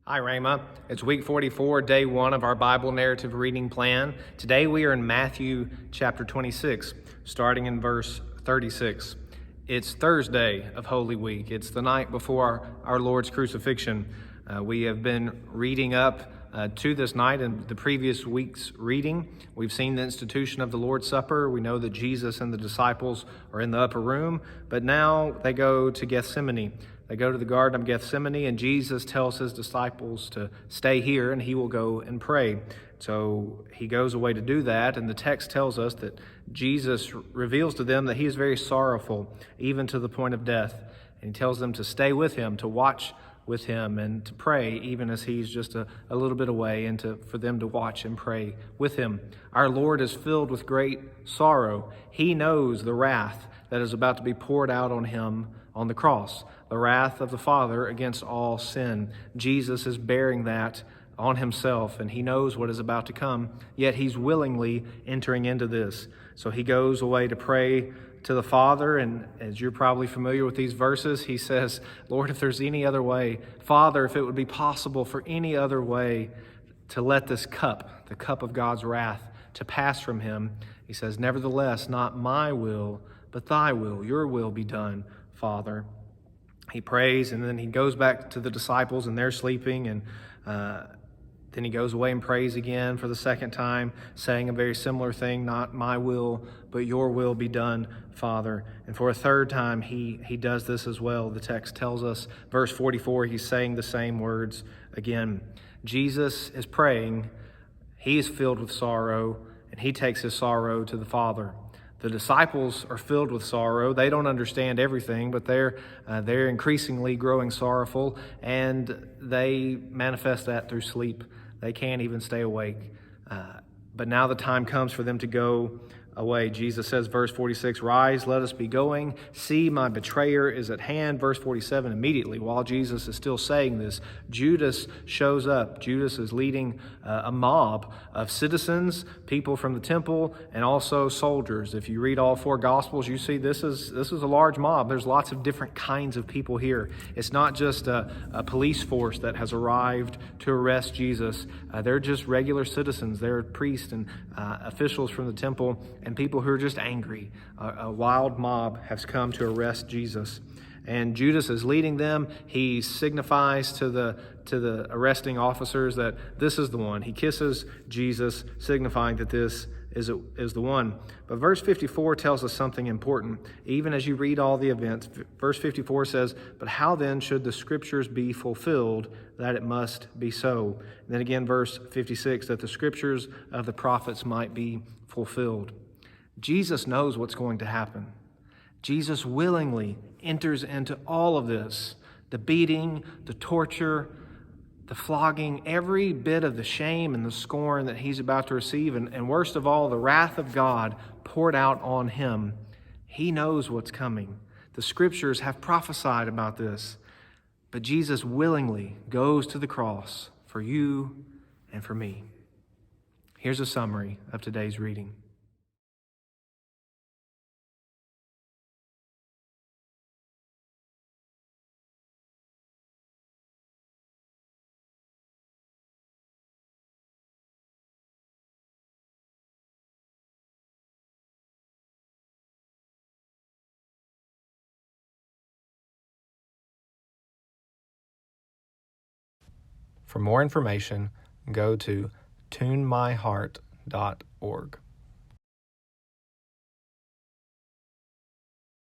Hi, Rhema. It's week 44, day 1 of our Bible narrative reading plan. Today we are in Matthew chapter 26, starting in verse 36. It's Thursday of Holy Week. It's the night before our Lord's crucifixion. We have been reading up to this night in the previous week's reading. We've seen the institution of the Lord's Supper. We know that Jesus and the disciples are in the upper room, but now they go to Gethsemane. They go to the Garden of Gethsemane, and Jesus tells his disciples to stay here, and he will go and pray. So he goes away to do that, and the text tells us that Jesus reveals to them that he is very sorrowful, even to the point of death. And he tells them to stay with him, to watch with him, and to pray, even as he's just a little bit away, and for them to watch and pray with him. Our Lord is filled with great sorrow. He knows the wrath that is about to be poured out on him on the cross, the wrath of the Father against all sin. Jesus is bearing that on himself, and he knows what is about to come, yet he's willingly entering into this. So he goes away to pray to the Father, and as you're probably familiar with these verses, he says, Lord, if there's any other way, Father, if it would be possible for any other way to let this cup, the cup of God's wrath, to pass from him, he says, nevertheless, not my will, but thy will, your will be done, Father. He prays, and then he goes back to the disciples, and they're sleeping, and then he goes away and prays again for the second time, saying a very similar thing, not my will, but your will be done, Father. And for a third time, he does this as well. The text tells us, verse 44, he's saying the same words again. Jesus is praying. He is filled with sorrow, and he takes his sorrow to the Father. The disciples are filled with sorrow. They don't understand everything, but they're increasingly growing sorrowful, and they manifest that through sleep. They can't even stay awake. But now the time comes for them to go away. Jesus says, verse 46, rise, let us be going. See, my betrayer is at hand. Verse 47, immediately, while Jesus is still saying this, Judas shows up. Judas is leading a mob of citizens, people from the temple, and also soldiers. If you read all 4 Gospels, you see this is a large mob. There's lots of different kinds of people here. It's not just a police force that has arrived to arrest Jesus. They're just regular citizens. They're priests and officials from the temple, and people who are just angry. A wild mob has come to arrest Jesus. And Judas is leading them. He signifies to the arresting officers that this is the one. He kisses Jesus, signifying that this is the one. But verse 54 tells us something important. Even as you read all the events, verse 54 says, but how then should the scriptures be fulfilled that it must be so? And then again, verse 56, that the scriptures of the prophets might be fulfilled. Jesus knows what's going to happen. Jesus willingly enters into all of this, the beating, the torture, the flogging, every bit of the shame and the scorn that he's about to receive, and worst of all, the wrath of God poured out on him. He knows what's coming. The scriptures have prophesied about this, but Jesus willingly goes to the cross for you and for me. Here's a summary of today's reading. For more information, go to tunemyheart.org.